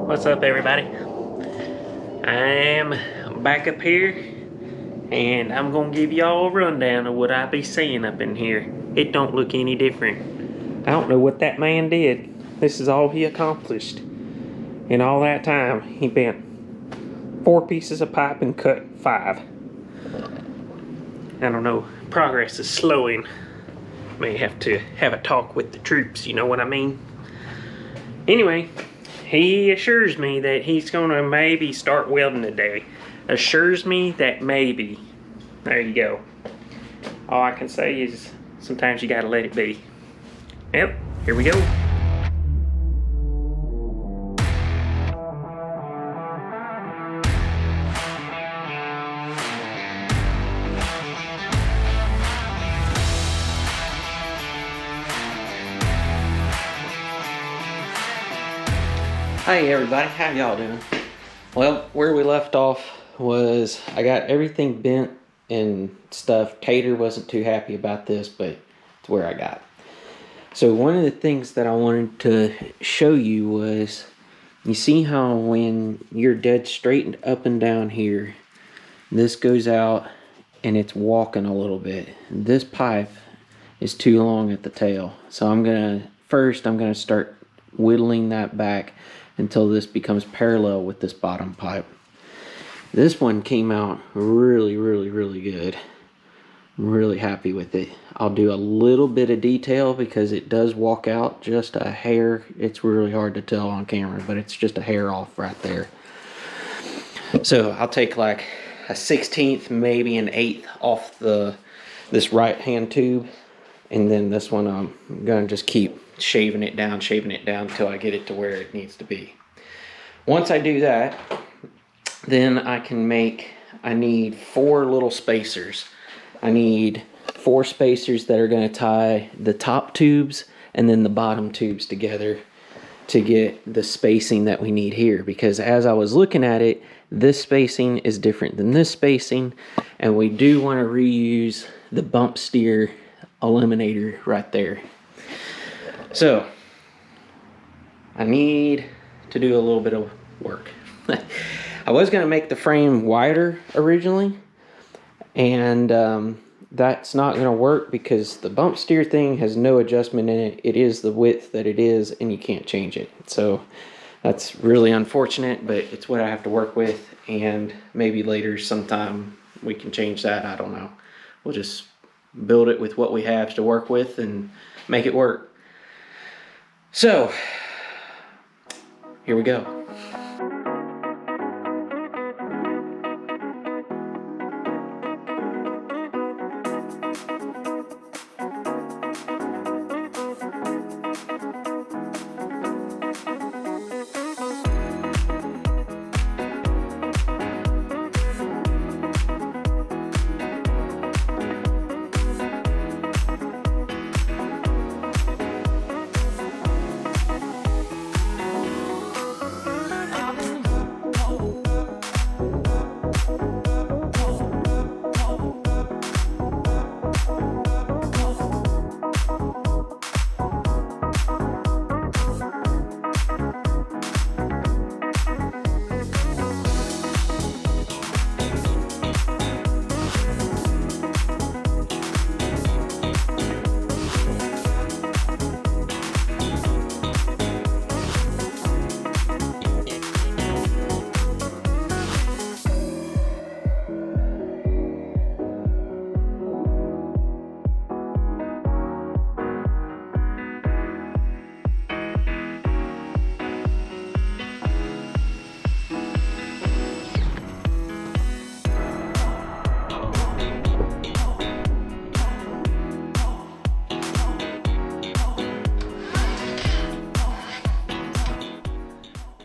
What's up, everybody? I'm back up here and I'm gonna give y'all a rundown of what I be seeing up in here. It don't look any different. I don't know what that man did. This is all he accomplished. In all that time, he bent 4 pieces of pipe and cut 5. I don't know, progress is slowing. May have to have a talk with the troops, you know what I mean? Anyway, he assures me that he's gonna maybe start welding today. Assures me that maybe. There you go. All I can say is sometimes you gotta let it be. Yep, here we go. Hey everybody, how y'all doing? Well, where we left off was I got everything bent and stuff. Tater wasn't too happy about this, but it's where I got. So one of the things that I wanted to show you was, you see how when you're dead straight up and down here, this goes out and it's walking a little bit. This pipe is too long at the tail. So I'm gonna start whittling that back until this becomes parallel with this bottom pipe. This one came out really good. I'm really happy with it. I'll do a little bit of detail because it does walk out just a hair. It's really hard to tell on camera, but it's just a hair off right there. So I'll take like a 1/16, maybe an 1/8 off this right hand tube, and then this one I'm gonna just keep shaving it down until I get it to where it needs to be. Once I do that, then I need 4 little spacers. I need 4 spacers that are going to tie the top tubes and then the bottom tubes together to get the spacing that we need here, because as I was looking at it, this spacing is different than this spacing, and we do want to reuse the bump steer eliminator right there. So I need to do a little bit of work. I was going to make the frame wider originally, and that's not going to work because the bump steer thing has no adjustment in it. It is the width that it is, and you can't change it. So that's really unfortunate, but it's what I have to work with, and maybe later sometime we can change that. I don't know. We'll just build it with what we have to work with and make it work. So, here we go.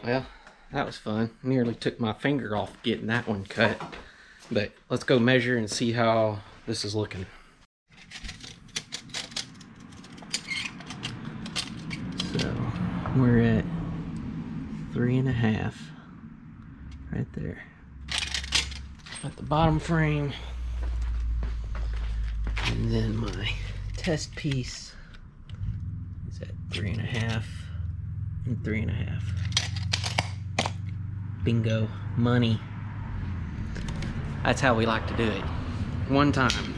Well, that was fun. Nearly took my finger off getting that one cut. But let's go measure and see how this is looking. So we're at 3.5 right there. At the bottom frame. And then my test piece is at 3.5 and 3.5. Bingo. Money. That's how we like to do it. One time.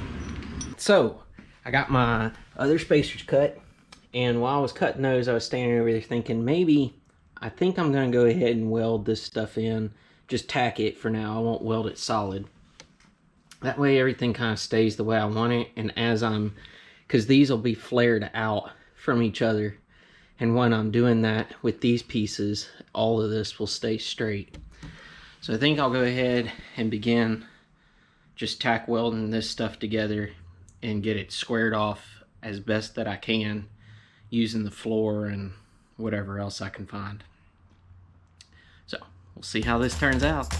So, I got my other spacers cut. And while I was cutting those, I was standing over there thinking, maybe, I think I'm going to go ahead and weld this stuff in. Just tack it for now. I won't weld it solid. That way everything kind of stays the way I want it. And as I'm, because these will be flared out from each other. And when I'm doing that with these pieces, all of this will stay straight. So I think I'll go ahead and begin just tack welding this stuff together and get it squared off as best that I can using the floor and whatever else I can find. So we'll see how this turns out.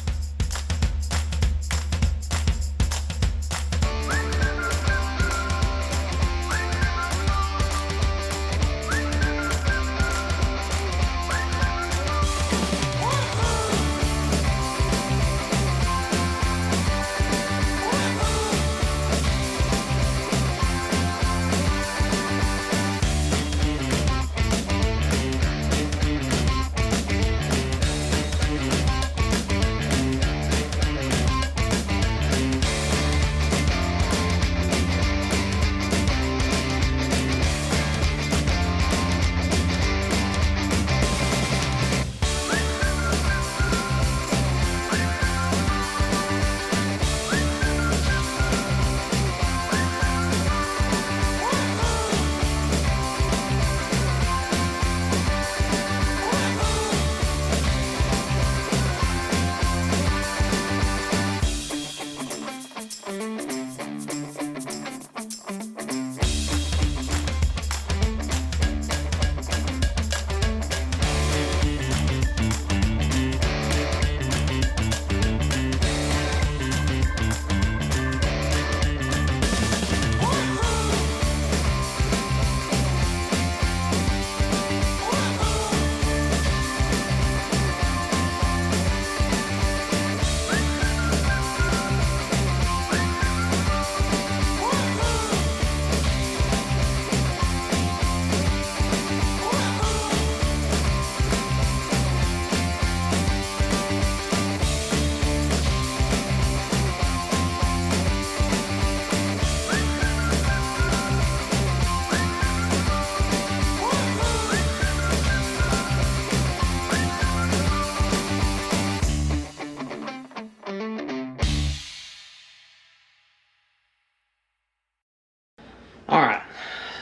Alright,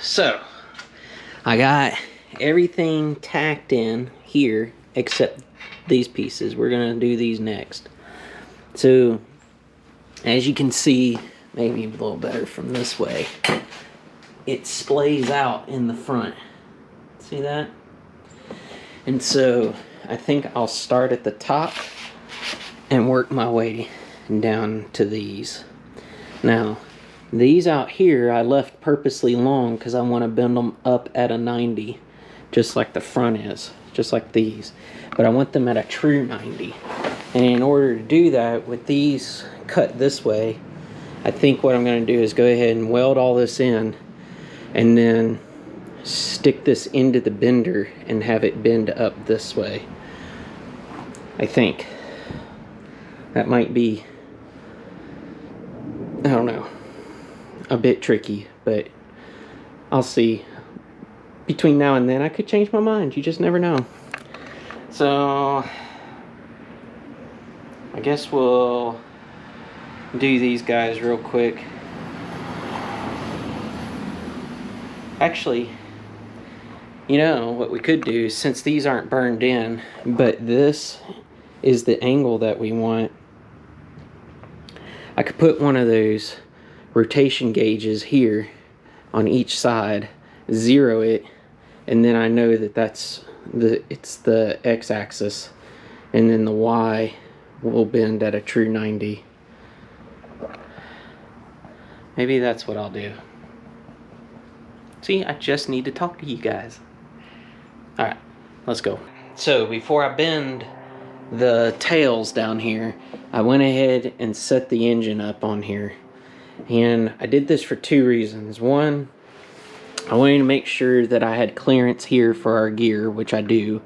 so I got everything tacked in here except these pieces. We're going to do these next. So, as you can see, maybe a little better from this way, it splays out in the front. See that? And so, I think I'll start at the top and work my way down to these. Now, these out here I left purposely long because I want to bend them up at a 90, just like the front is, just like these. But I want them at a true 90. And in order to do that, with these cut this way, I think what I'm going to do is go ahead and weld all this in and then stick this into the bender and have it bend up this way. I think. That might be, I don't know, a bit tricky, but I'll see. Between now and then I could change my mind. You just never know. So I guess we'll do these guys real quick. Actually, you know what we could do, since these aren't burned in, but this is the angle that we want, I could put one of those rotation gauges here on each side, zero it, and then I know that it's the x-axis, and then the y will bend at a true 90. Maybe that's what I'll do. See, I just need to talk to you guys. Alright, let's go. So before I bend the tails down here, I went ahead and set the engine up on here. And I did this for two reasons. One, I wanted to make sure that I had clearance here for our gear, which I do.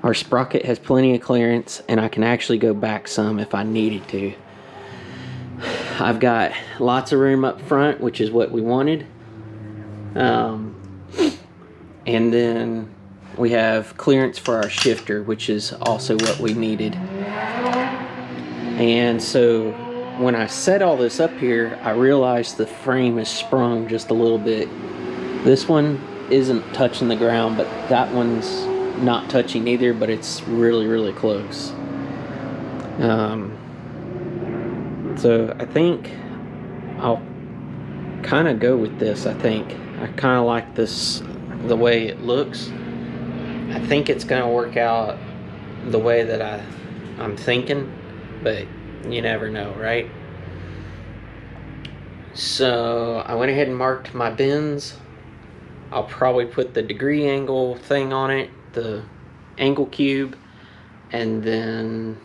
Our sprocket has plenty of clearance, and I can actually go back some if I needed to. I've got lots of room up front, which is what we wanted. And then we have clearance for our shifter, which is also what we needed. And so when I set all this up here, I realized the frame is sprung just a little bit. This one isn't touching the ground, but that one's not touching either, but it's really, really close. So I think I'll kind of go with this. I think I kind of like this, the way it looks. I think it's going to work out the way that I'm thinking, but you never know, right? So I went ahead and marked my bends. I'll probably put the degree angle thing on it, the angle cube, and then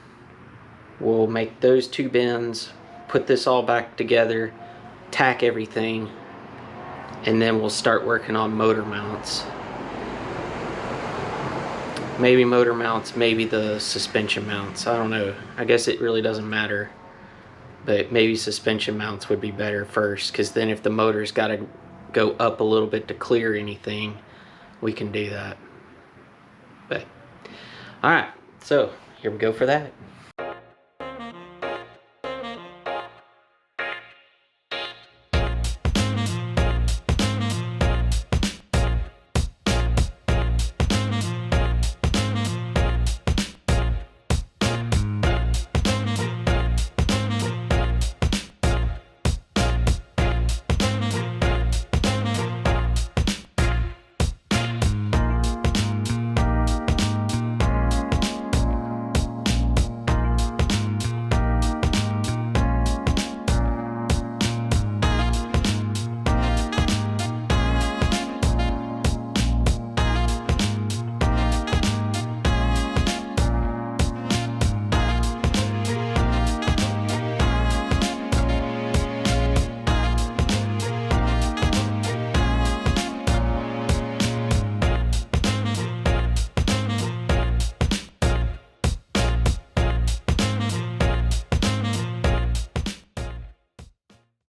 we'll make those 2 bends, put this all back together, tack everything, and then we'll start working on motor mounts. Maybe motor mounts, maybe the suspension mounts. I don't know. I guess it really doesn't matter. But maybe suspension mounts would be better first, because then if the motor's got to go up a little bit to clear anything, we can do that. But, alright, so here we go for that.